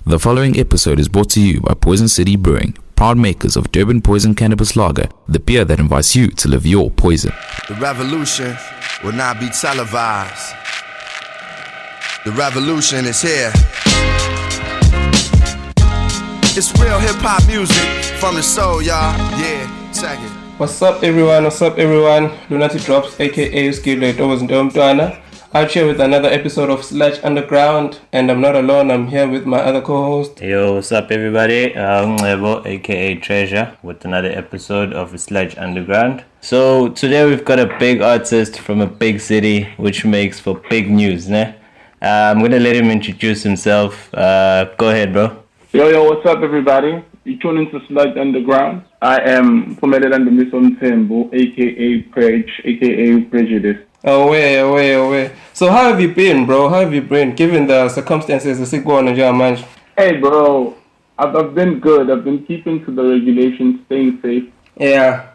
The following episode is brought to you by Poison City Brewing, proud makers of Durban Poison Cannabis Lager, the beer that invites you to live your poison. The revolution will not be televised. The revolution is here. It's real hip-hop music from the soul, y'all. Yeah, check it. What's up everyone, Lunatic Drops aka Skidlet Overs out here with another episode of Sludge Underground, and I'm not alone, I'm here with my other co-host. Yo, what's up everybody, Ngebo aka Treasure with another episode of Sludge Underground. So today we've got a big artist from a big city which makes for big news, ne? I'm gonna let him introduce himself. Go ahead, bro. Yo, what's up everybody? You tune into Sludge Underground. I am promoted under Mison Tembo, aka Prejudice. Away. So how have you been, bro? How have you been, given the circumstances the sick one and man? Hey bro, I've been good. I've been keeping to the regulations, staying safe. Yeah.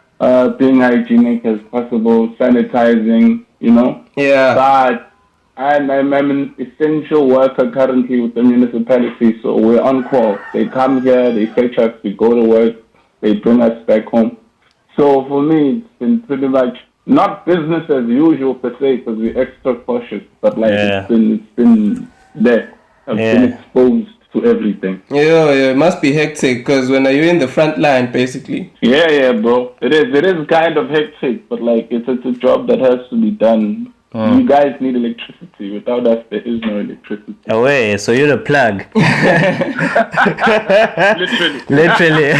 Being hygienic as possible, sanitizing, you know? Yeah. But I'm an essential worker currently with the municipality, so we're on call. They come here, they fetch us, we go to work, they bring us back home. So for me, it's been pretty much not business as usual per se, because we're extra cautious, but like it's been there. I've been exposed to everything. Yeah, it must be hectic, because when you're in the front line, basically. Yeah, bro. It is kind of hectic, but like it's a job that has to be done. You guys need electricity. Without us, there is no electricity. Away, so you're the plug. Literally.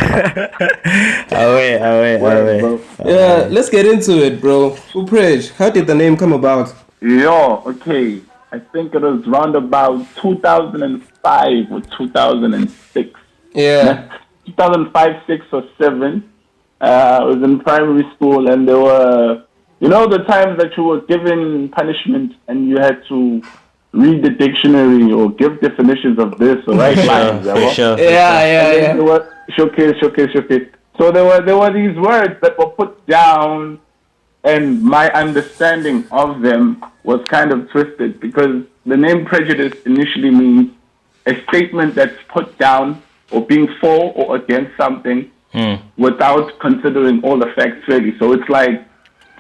away. Bro. Yeah, let's get into it, bro. Uprej, how did the name come about? Yo, okay. I think it was round about 2005 or 2006. Yeah. 2005, 6 or 7. I was in primary school, and there were, you know, the times that you were given punishment and you had to read the dictionary or give definitions of this or write lines. For sure. Yeah. There were showcase. So there were these words that were put down, and my understanding of them was kind of twisted, because the name Prejudice initially means a statement that's put down or being for or against something without considering all the facts really. So it's like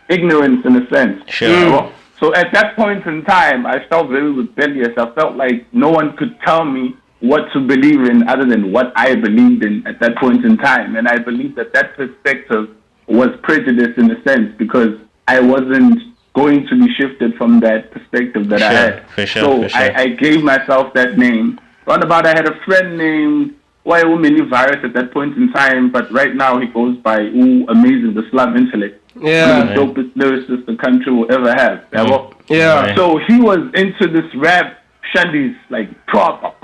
ignorance in a sense. Sure. So at that point in time, I felt very rebellious. I felt like no one could tell me what to believe in other than what I believed in at that point in time. And I believe that perspective was prejudice in a sense, because I wasn't going to be shifted from that perspective that I had. For sure. I gave myself that name. Roundabout, I had a friend named Mini Virus at that point in time, but right now he goes by Amazing, the Slum Intellect. Yeah. The dopest lyricist the country will ever have. Yeah. So he was into this rap shandies, like prop.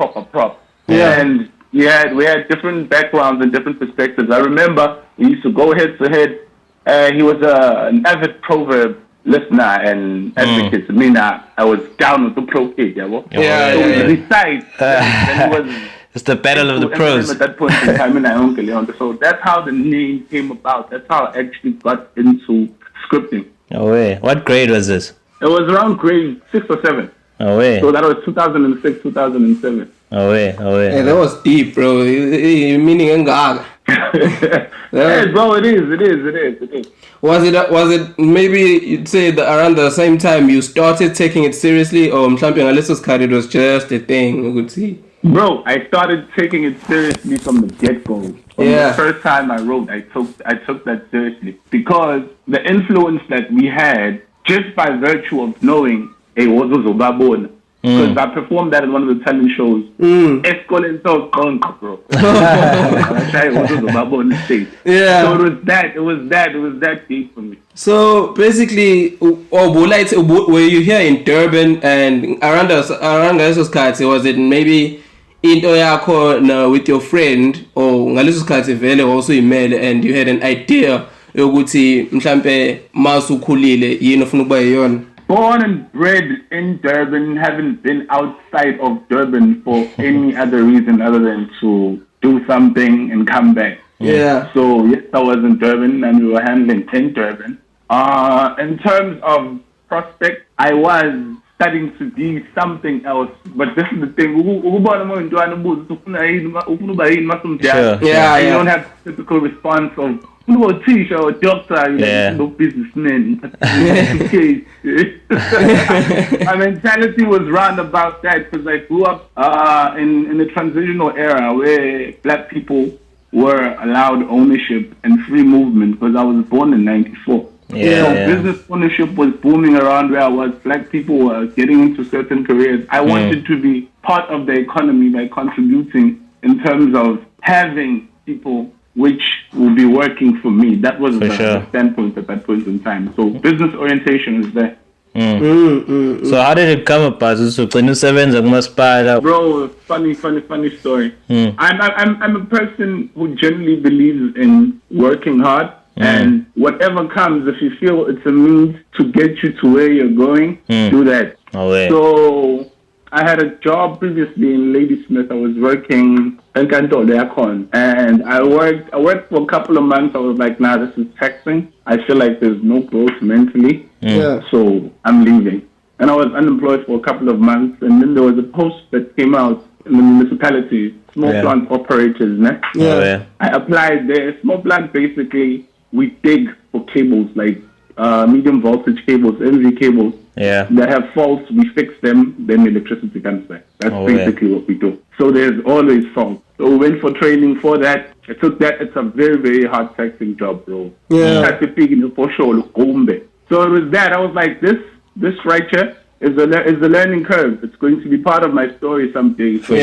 Yeah. And we had different backgrounds and different perspectives. I remember we used to go head to head. He was an avid proverb listener and advocate. I was down with the pro kid, So we recite. Then he was. It's the battle of the pros. At that point in time, so that's how the name came about. That's how I actually got into scripting. Away. What grade was this? It was around grade 6 or 7. Away. So that was 2006, 2007. Away. Yeah, that was deep, bro. Meaning engag. Hey, bro, it is. Was it maybe you'd say that around the same time you started taking it seriously, or Champion Alyssa's card, it was just a thing we could see? Bro, I started taking it seriously from the get-go. The first time I wrote, I took that seriously, because the influence that we had, just by virtue of knowing, hey, what was Obabona? Because I performed that in one of the talent shows. Escolin so bro. Yeah. So it was that deep for me. So basically, were you here in Durban and around those cards? Was it maybe into yakho with your friend, or ngaleso sikhathi vele also email, and you had an idea yokuthi mhlambe masukhulile yini ufuna ukuba yiyona? Born and bred in Durban, haven't been outside of Durban for any other reason other than to do something and come back. Yeah. So yes, I was in Durban and we were handling in Durban. In terms of prospect, I was studying to be something else. But this is the thing. Sure. Yeah, You yeah. don't have the typical response of a teacher or doctor, no businessman. Okay. My mentality was round about that because I grew up in a transitional era where black people were allowed ownership and free movement because I was born in 94. Yeah. Business ownership was booming around where I was. Black people were getting into certain careers. I wanted to be part of the economy by contributing in terms of having people which will be working for me. That was the standpoint at that point in time. So business orientation is there. So how did it come about? So when you Bro, funny story. I'm a person who generally believes in working hard. And whatever comes, if you feel it's a means to get you to where you're going, do that. So I had a job previously in Ladysmith. I was working in Kanto Aircon, and I worked for a couple of months. I was like, nah, this is taxing. I feel like there's no growth mentally. So I'm leaving. And I was unemployed for a couple of months, and then there was a post that came out in the municipality, small plant operators. I applied there. Small plant, basically, we dig for cables, like medium voltage cables, MV cables. That have faults, we fix them, then electricity comes back. That's basically what we do. So there's always faults. So we went for training for that. I took that. It's a very, very hard taxing job, bro. For sure. So it was that. I was like, this right here is the learning curve. It's going to be part of my story someday. So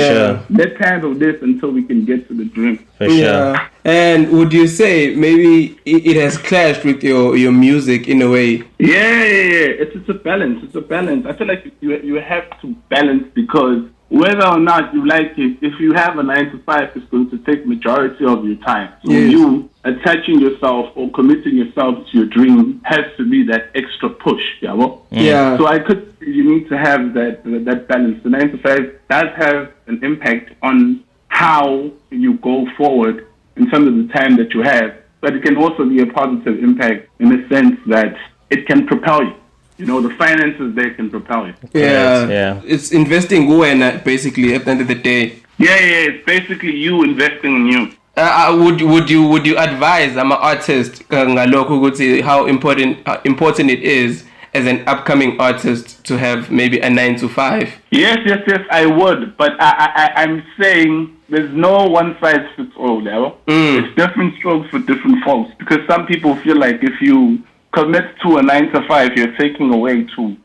let's handle this until we can get to the dream. And would you say maybe it has clashed with your music in a way? Yeah. It's a balance. It's a balance. I feel like you have to balance because whether or not you like it, if you have a 9 to 5, it's going to take majority of your time. So you attaching yourself or committing yourself to your dream has to be that extra push. So I could. You need to have that balance. The 9 to 5 does have an impact on how you go forward in terms of the time that you have, but it can also be a positive impact in the sense that it can propel you. The finances there can propel you. It's investing when basically at the end of the day. It's basically you investing in you. Would you advise I'm an artist how important it is as an upcoming artist to have maybe a 9 to 5? Yes, I would, but I'm saying there's no one size fits all level. It's different strokes for different folks because some people feel like if you commit to a 9 to 5, you're taking away from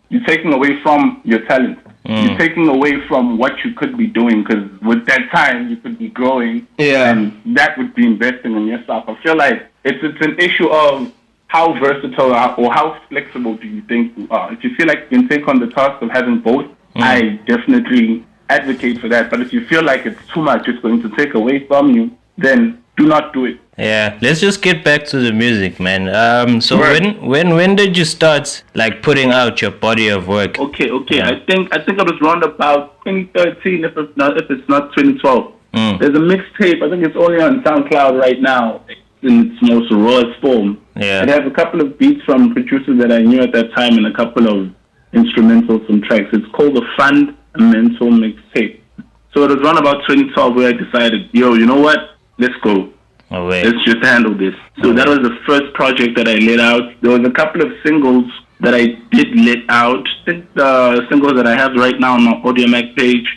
your talent. You're taking away from what you could be doing because with that time you could be growing, and that would be investing in yourself. I feel like it's an issue of how versatile or how flexible do you think you are. If you feel like you can take on the task of having both, I definitely advocate for that. But if you feel like it's too much, it's going to take away from you, then do not do it. Let's just get back to the music, man. So when did you start like putting out your body of work? Okay. I think it was around about 2013, if it's not 2012. There's a mixtape. I think it's only on SoundCloud right now in its most rawest form. It has a couple of beats from producers that I knew at that time and a couple of instrumentals from tracks. It's called the Fundamental Mixtape. So it was around about 2012 where I decided, you know what? Let's go. Let's just handle this. So that was the first project that I let out. There was a couple of singles that I did let out. I think the singles that I have right now on my AudioMac page,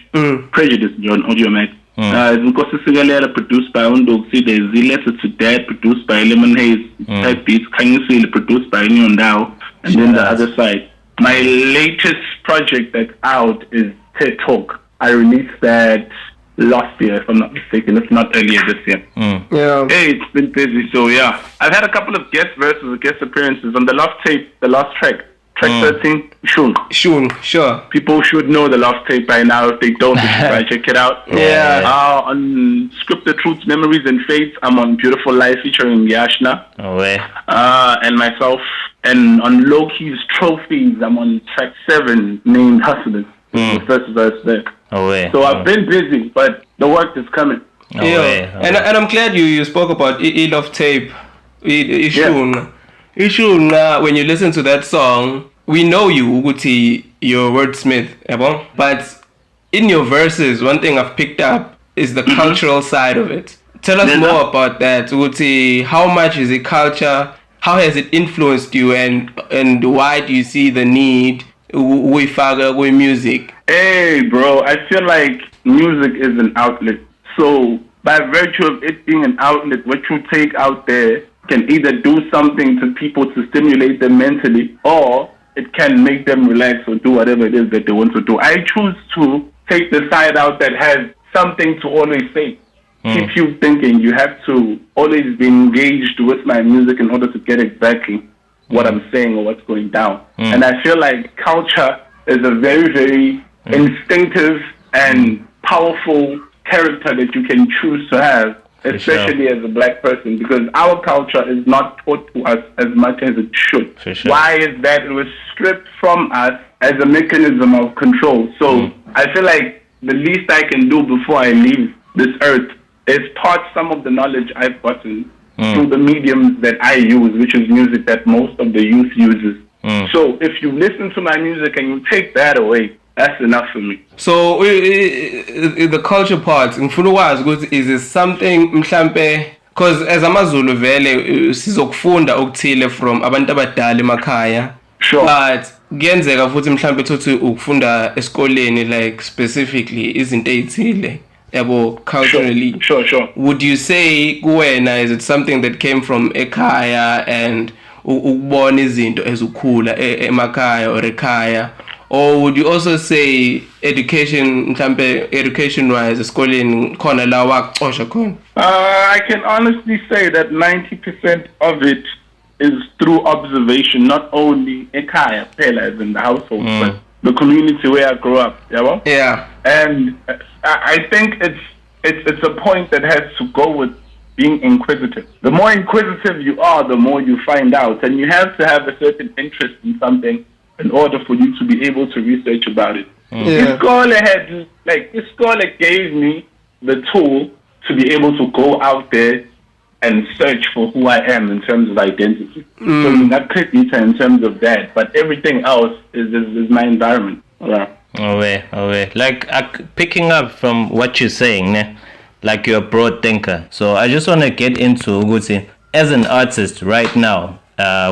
Prejudice on AudioMac. Nkosi Sigalela produced by Undoxi. There's Letter to Dad produced by Lemon Haze. Type Beats, Kanyusili produced by Nyondao. And then the other side. My latest project that's out is TED Talk. I released that last year, if I'm not mistaken, if not earlier this year. Hey, it's been busy, so I've had a couple of guest verses or guest appearances on the last tape, the last track 13, Shun. Sure. People should know the last tape by now. If they don't, they should try check it out. On Scripted Truths, Memories and Fates, I'm on Beautiful Life featuring Yashna. And myself. And on Low Keys Trophies, I'm on track 7 named Hustlers. The first verse there. So I've been busy, but the work is coming. And I'm glad you spoke about Love Tape. Ishun. When you listen to that song, we know you, Uguti, you're a wordsmith, yabo? But in your verses, one thing I've picked up is the cultural side of it. Tell us more about that, Uguti. How much is it culture? How has it influenced you, and why do you see the need with music? Hey, bro, I feel like music is an outlet. So, by virtue of it being an outlet, what you take out there can either do something to people to stimulate them mentally, or it can make them relax or do whatever it is that they want to do. I choose to take the side out that has something to always say. Keep you thinking. You have to always be engaged with my music in order to get exactly what I'm saying or what's going down. And I feel like culture is a very, very instinctive and powerful character that you can choose to have, especially as a black person, because our culture is not taught to us as much as it should. Why is that? It was stripped from us as a mechanism of control. So I feel like the least I can do before I leave this earth is part some of the knowledge I've gotten through the mediums that I use, which is music that most of the youth uses. So if you listen to my music and you take that away, that's enough for me. So the culture part, is it something mhlampe, because as amaZulu vele sizokufunda okuthile from abantu abadala emakhaya. Sure. But kuyenzeka futhi mhlampe thothi ukufunda esikoleni, like specifically izinto ezithile yabo culturally. Sure. Would you say kuwena, is it something that came from ekhaya and ukubona izinto ezukhula emakhaya or ekhaya? Or would you also say education wise esikoleni khona la wakuxosha khona? I can honestly say that 90% of it is through observation, not only ekhaya phela as in the household, but the community where I grew up. Yeah. And I think it's a point that has to go with being inquisitive. The more inquisitive you are, the more you find out, and you have to have a certain interest in something in order for you to be able to research about it. Iskole gave me the tool to be able to go out there and search for who I am in terms of identity. So not critical in terms of that, but everything else is my environment. Yeah. Like picking up from what you're saying, like you're a broad thinker. So I just want to get into Uguti as an artist right now.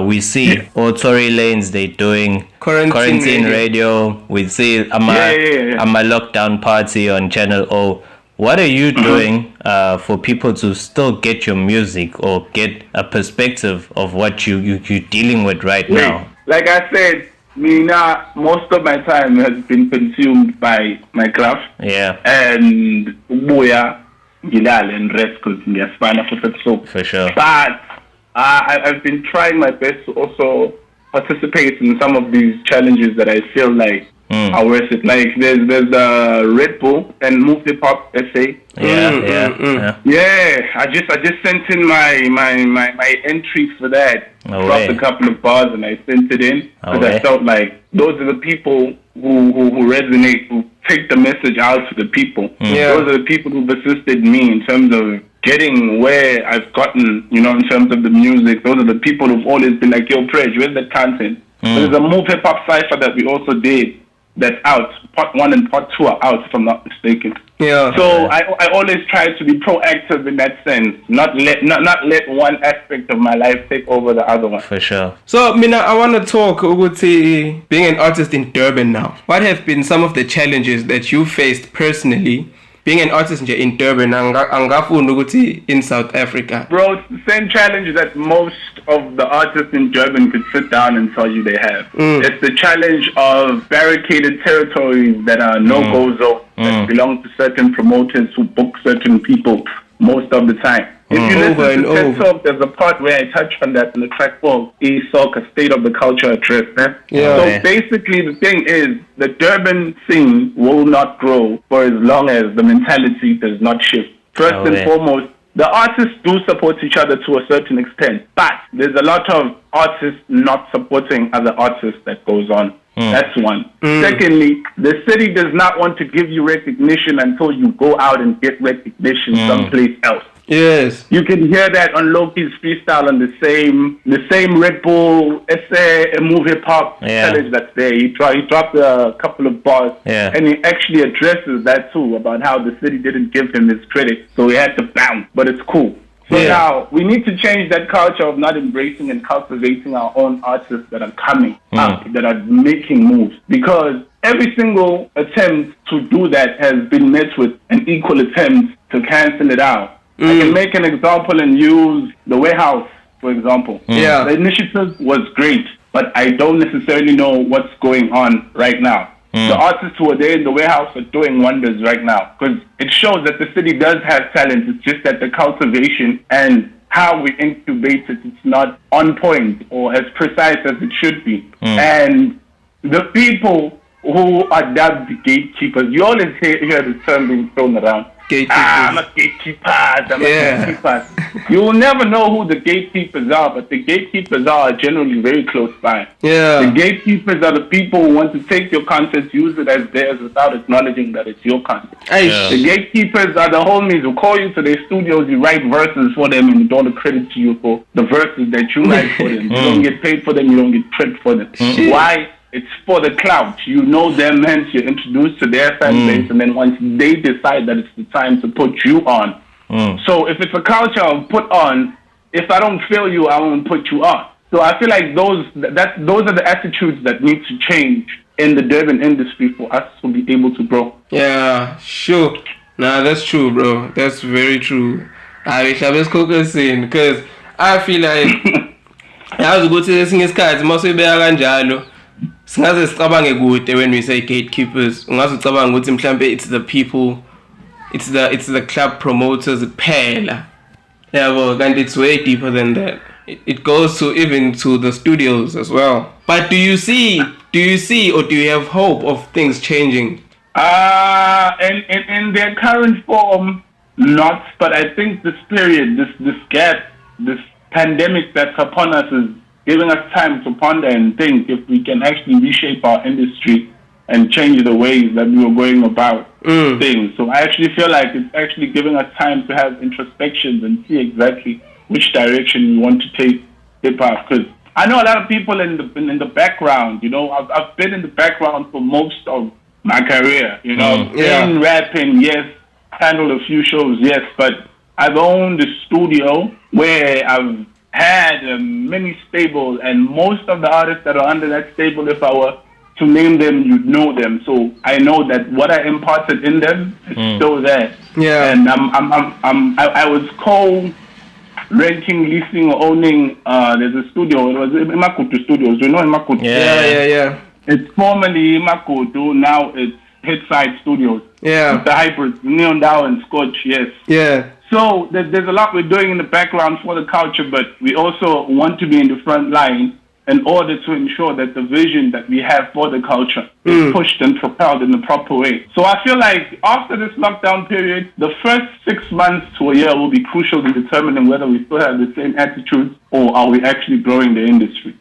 We see all Tory Lanes, they doing quarantine radio. We see I'm a lockdown party on Channel O. What are you doing for people to still get your music or get a perspective of what you're dealing with right now? Like I said, most of my time has been consumed by my craft. Yeah. And Buya, Gilal, and rest because for sure. But I've been trying my best to also participate in some of these challenges that I feel like are worth it. Like there's the Red Bull and Move Hip Hop essay. Yeah. I just sent in my entry for that. Dropped a couple of bars and I sent it in because I felt like those are the people who resonate, who take the message out to the people. Those are the people who've assisted me in terms of getting where I've gotten, in terms of the music. Those are the people who've always been like, yo, Prej, where's the content? There's a Move Hip Hop Cypher that we also did that's out. Part 1 and Part 2 are out, if I'm not mistaken. Yeah. So I always try to be proactive in that sense, not let one aspect of my life take over the other one. For sure. So, Mina, I want to talk about being an artist in Durban now. What have been some of the challenges that you faced personally being an artist in Durban in South Africa? Bro, it's the same challenge that most of the artists in Durban could sit down and tell you they have. It's the challenge of barricaded territories that are no-go zones that belong to certain promoters who book certain people most of the time. If you listen to TED Talk, there's a part where I touch on that in the track called E-Soccer, State of the Culture Address. So basically the thing is, the Durban scene will not grow for as long as the mentality does not shift. First and foremost, the artists do support each other to a certain extent, but there's a lot of artists not supporting other artists that goes on. That's one. Secondly, the city does not want to give you recognition until you go out and get recognition someplace else. Yes. You can hear that on Loki's freestyle on the same Red Bull essay, a move hip hop challenge that's there. He dropped a couple of bars, and he actually addresses that too about how the city didn't give him his credit, so he had to bounce. But it's cool. So now we need to change that culture of not embracing and cultivating our own artists that are coming up, that are making moves, because every single attempt to do that has been met with an equal attempt to cancel it out. I can make an example and use The Warehouse, for example. Yeah. The initiative was great, but I don't necessarily know what's going on right now. The artists who are there in The Warehouse are doing wonders right now, because it shows that the city does have talent. It's just that the cultivation and how we incubate it, it's not on point or as precise as it should be. And the people who are dubbed the gatekeepers, you always hear the term being thrown around. I'm a gatekeeper. You will never know who the gatekeepers are, but the gatekeepers are generally very close by. Yeah. The gatekeepers are the people who want to take your content, use it as theirs without acknowledging that it's your content. The gatekeepers are the homies who call you to their studios, you write verses for them, and don't credit to you for the verses that you write for them. You don't get paid for them, you don't get credit for them. Why? It's for the clout. You know them, hence you're introduced to their fan base, and then once they decide that it's the time to put you on. So if it's a culture of put on, if I don't feel you, I won't put you on. So I feel like those are the attitudes that need to change in the Durban industry for us to be able to grow. Yeah, sure. Nah, that's true, bro. That's very true. I wish I was focusing, because I feel like I was go to this in his cards, must be kanjalo. Singaze sicabange kude when we say gatekeepers. Ungaze ucabanga ukuthi mhlambe it's the people, it's the club promoters kuphela. Yabo, and it's way deeper than that. It goes to even to the studios as well. But do you see or do you have hope of things changing? In their current form, not. But I think this period, this gap, this pandemic that's upon us is giving us time to ponder and think if we can actually reshape our industry and change the ways that we were going about things. So I actually feel like it's actually giving us time to have introspections and see exactly which direction we want to take hip hop. Because I know a lot of people in the background. You know, I've been in the background for most of my career. You know, been rapping, yes, handled a few shows, yes, but I've owned a studio where I've had a mini stable, and most of the artists that are under that stable, if I were to name them, you'd know them. So I know that what I imparted in them is still there. Yeah. And I was renting, leasing, or owning. There's a studio. It was Imakutu Studios. You know Imakutu? Yeah. It's formerly Imakutu. Now it's Headside Studios. Yeah. It's the hybrid. Neon Dow and Scotch. Yes. Yeah. So there's a lot we're doing in the background for the culture, but we also want to be in the front line in order to ensure that the vision that we have for the culture is pushed and propelled in the proper way. So I feel like after this lockdown period, the first 6 months to a year will be crucial in determining whether we still have the same attitudes or are we actually growing the industry.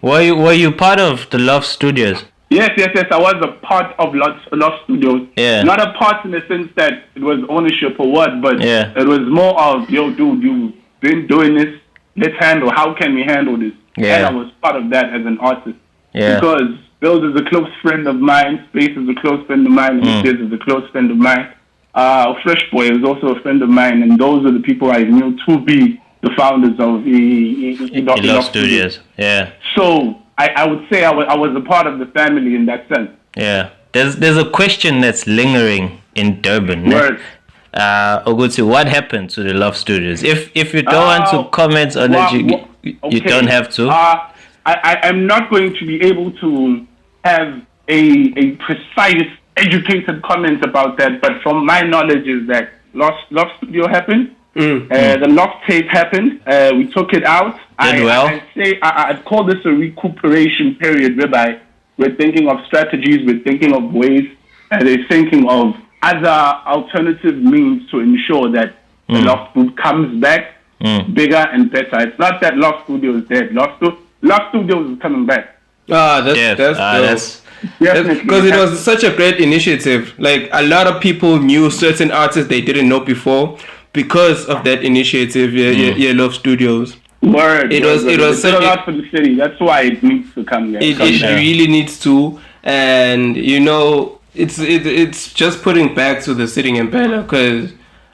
Were you part of the Love Studios? Yes. I was a part of Love Studios. Yeah. Not a part in the sense that it was ownership or what, but it was more of, yo, dude, you've been doing this. Let's handle. How can we handle this? Yeah. And I was part of that as an artist. Yeah. Because Bills is a close friend of mine. Space is a close friend of mine. And Diz is a close friend of mine. Fresh Boy is also a friend of mine. And those are the people I knew to be the founders of Love Studios. Yeah. So I would say I was a part of the family in that sense. Yeah. There's a question that's lingering in Durban. Word. Oguti, what happened to the Love Studios? If you don't want to comment on it, you don't have to. I'm not going to be able to have a precise, educated comment about that, but from my knowledge is that Love Studio happened. The Loft tape happened. We took it out. I'd call this a recuperation period whereby we're thinking of strategies, we're thinking of ways, and they're thinking of other alternative means to ensure that the Loft Group comes back bigger and better. It's not that Loft Studio is dead. Loft Studios is coming back. That's because it was such a great initiative. Like, a lot of people knew certain artists they didn't know before, because of that initiative, Love Studios. Word. It was a lot for the city. That's why it needs to come there. It really needs to, and it's just putting back to the Sitting Impala, because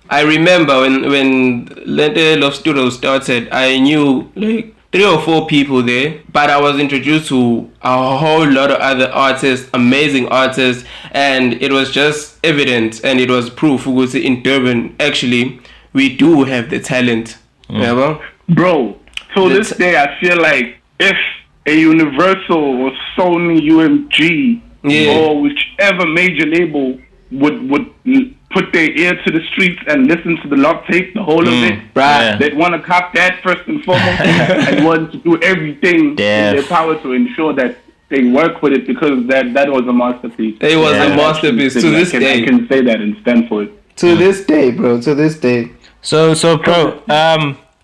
I remember when Lente Love Studios started, I knew like 3 or 4 people there, but I was introduced to a whole lot of other artists, amazing artists, and it was just evident, and it was proof in Durban, actually, we do have the talent. Yeah, bro, to this day, I feel like if a Universal or Sony UMG or whichever major label would put their ear to the streets and listen to the love tape, the whole of it, right? They'd want to cop that first and foremost and want to do everything in their power to ensure that they work with it, because that was a masterpiece. It was a masterpiece to this day. I can say that and stand for it. To this day, bro. To this day. So bro,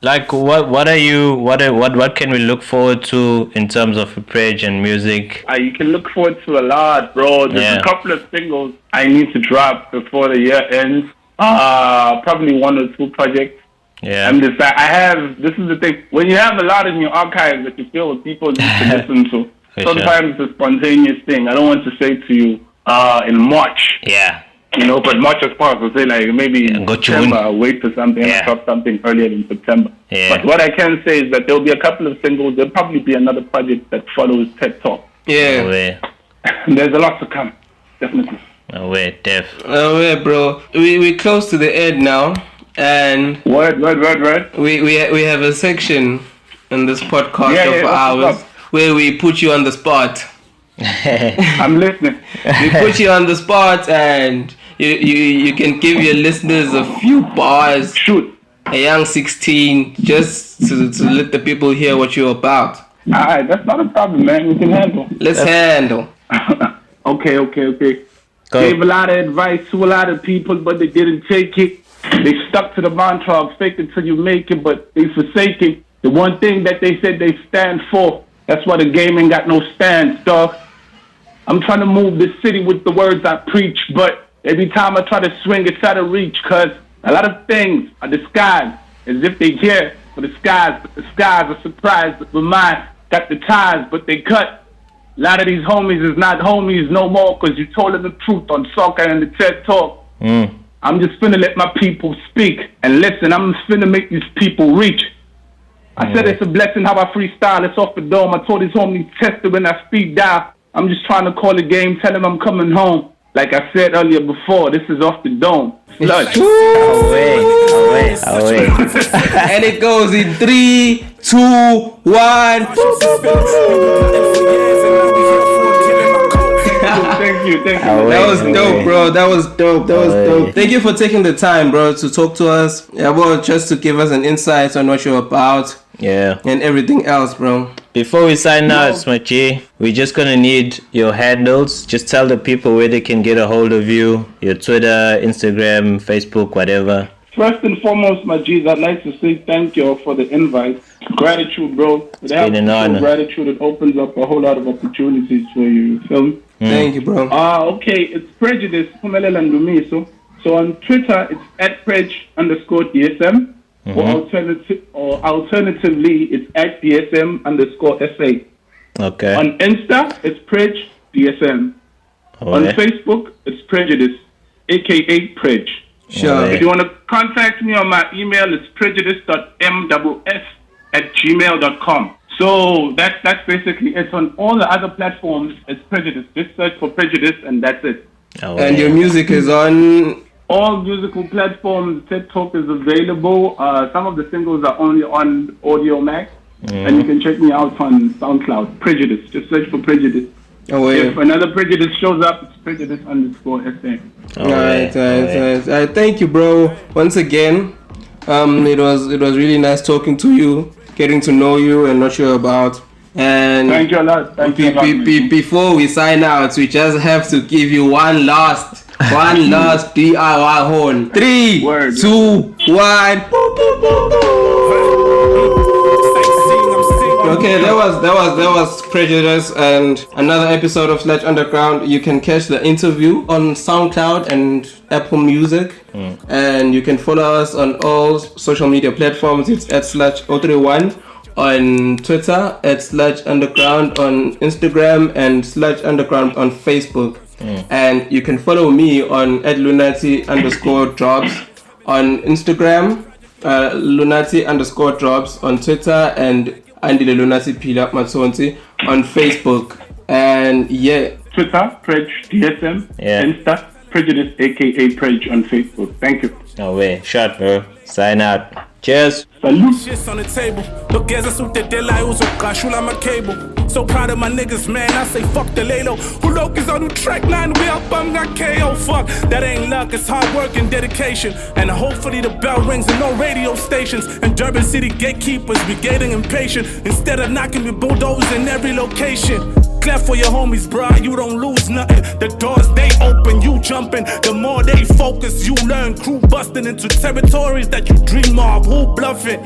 like what can we look forward to in terms of Prej and music? You can look forward to a lot, bro. There's a couple of singles I need to drop before the year ends. Probably 1 or 2 projects. Yeah. This is the thing. When you have a lot in your archives that you feel people need to listen to, sometimes it's a spontaneous thing. I don't want to say to you in March. Yeah. But March is past. I'll say like maybe September. I'll wait for something. I'll drop something earlier in September. Yeah. But what I can say is that there'll be a couple of singles. There'll probably be another project that follows TED Talk. Yeah. There's a lot to come. Definitely. No way, Def. No way, bro. We close to the end now, and word. We have a section in this podcast of ours where we put you on the spot. I'm listening. We put you on the spot, and you can give your listeners a few bars. Shoot. A young 16, just to let the people hear what you're about. Alright, that's not a problem, man. We can handle. Let's handle. Okay. Gave a lot of advice to a lot of people, but they didn't take it. They stuck to the mantra of fake it till you make it, but they forsaken the one thing that they said they stand for. That's why the game ain't got no stands, dog. I'm trying to move the city with the words I preach, but every time I try to swing, it's out of reach, cause a lot of things are disguised as if they care for the skies, but the skies are surprised. But mine got the ties, but they cut. A lot of these homies is not homies no more, cause you told them the truth on soccer and the TED Talk. I'm just finna let my people speak and listen. I'm just finna make these people reach. I said it's a blessing how I freestyle. It's off the dome. I told these homies test it when I speed dial. I'm just trying to call the game, tell them I'm coming home. Like I said earlier before, this is off the dome. Slush. Away. And it goes in 3, 2, 1. Thank you. That was dope, bro. That was dope. Thank you for taking the time, bro, to talk to us. Well, just to give us an insight on what you're about. Yeah. And everything else, bro. Before we sign out, Smachi, we're just gonna need your handles. Just tell the people where they can get a hold of you. Your Twitter, Instagram, Facebook, whatever. First and foremost, my G's, I'd like to say thank you for the invite. Gratitude, bro. It's been an honor. Gratitude, it opens up a whole lot of opportunities for you. Feel me? Thank you, bro. Okay, it's Prejudice. So on Twitter, it's @Prej_DSM. Or alternatively, it's @DSM_SA. Okay. On Insta, it's Prej DSM. On Facebook, it's Prejudice, aka Prej. Sure. If you want to contact me on my email, it's prejudice.mss@gmail.com. So that's basically it. On all the other platforms, it's Prejudice. Just search for Prejudice and that's it. And your music is on all musical platforms. TED Talk is available. Some of the singles are only on Audio Max. And you can check me out on SoundCloud. Prejudice. Just search for Prejudice. If another Prejudice shows up, it's Prejudice_SA. Alright. Thank you, bro. Once again, it was really nice talking to you, getting to know you and what you're about. And thank you a lot. Before we sign out, we just have to give you one last DIY horn. 3, 2, 1. Okay, that was Prejudice and another episode of Sledge Underground. You can catch the interview on SoundCloud and Apple Music, and you can follow us on all social media platforms. It's at @Sludge031 on Twitter, at Sludge Underground on Instagram, and Sludge Underground on Facebook. And you can follow me on @Lunati_drops on Instagram, Lunati_drops on Twitter, and Andile Lunati Pila Matsonti on Facebook. And yeah, Twitter, Prej DSM, Insta, Prejudice aka Prej on Facebook. Thank you. No way. Shot, bro. Sign out. Cheers. Salute. Shit's on the table. Look as I suit the daylight, uso kashula my cable. So proud of my niggas, man. I say fuck the Lalo. Who look is on the track 9, we up, I'm got KO. Fuck, that ain't luck, it's hard work and dedication. And hopefully the bell rings and no radio stations. And Durban City gatekeepers be getting impatient. Instead of knocking with bulldozers in every location. Clap for your homies, bruh, you don't lose nothing. The doors, they open, you jumping. The more they focus, you learn. Crew busting into territories that you dream of. Who bluffing?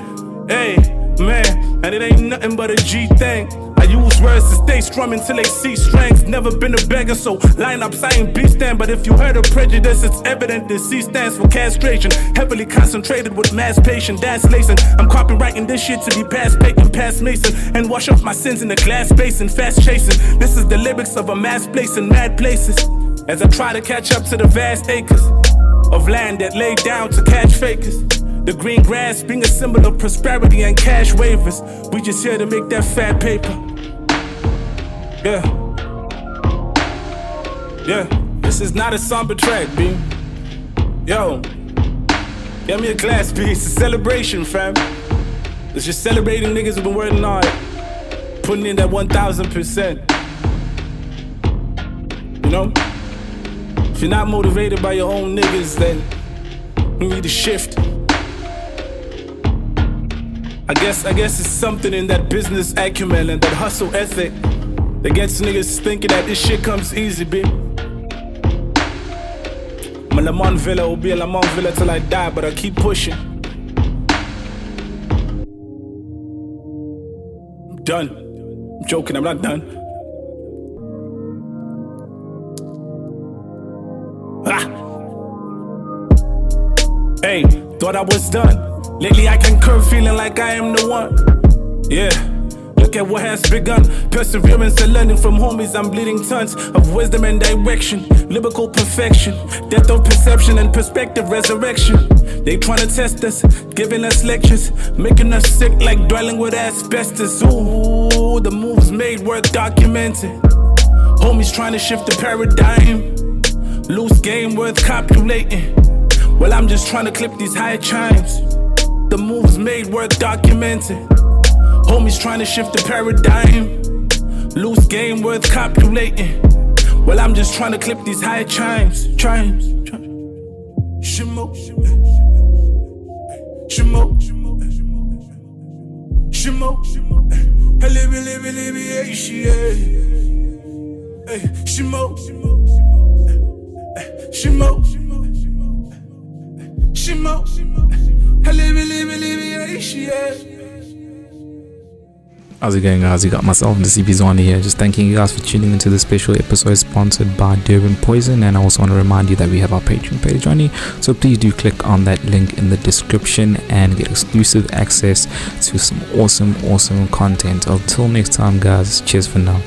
Hey, man, and it ain't nothing but a G thing. I use words to stay strumming till they see strength. Never been a beggar, so lineups I ain't beat stand. But if you heard of Prejudice, it's evident the C stands for castration. Heavily concentrated with mass patient, that's lacing. I'm copywriting this shit to be past Peyton, past Mason. And wash off my sins in the glass basin, fast chasing. This is the lyrics of a mass place in mad places. As I try to catch up to the vast acres of land that laid down to catch fakers. The green grass being a symbol of prosperity and cash waivers. We just here to make that fat paper. Yeah. Yeah. This is not a somber track, B. Yo. Get me a glass, B. It's a celebration, fam. It's just celebrating niggas who've been working hard. Putting in that 1000%. You know? If you're not motivated by your own niggas, then you need to shift. I guess it's something in that business acumen and that hustle ethic that gets niggas thinking that this shit comes easy, B. I'm a Lamont Villa, will be a Lamont Villa till I die, but I keep pushing. I'm done. I'm joking, I'm not done. Ah. Hey, thought I was done. Lately I can curve feeling like I am the one. Yeah, look at what has begun. Perseverance and learning from homies. I'm bleeding tons of wisdom and direction. Lyrical perfection, depth of perception and perspective resurrection. They tryna test us, giving us lectures, making us sick like dwelling with asbestos. Ooh, the moves made worth documenting. Homies trying to shift the paradigm. Loose game worth copulating. Well, I'm just trying to clip these high chimes. The moves made worth documenting. Homies trying to shift the paradigm. Loose game worth copulating. Well, I'm just trying to clip these high chimes. Chimes. Shimo. Shimo. Shimo. Shimo. Shimo. Shimo. How's it going, guys? You got myself and the CP Zwana here, just thanking you guys for tuning into this special episode sponsored by Durban Poison. And I also want to remind you that we have our Patreon page on here, so please do click on that link in the description and get exclusive access to some awesome content. Until next time, guys, cheers for now.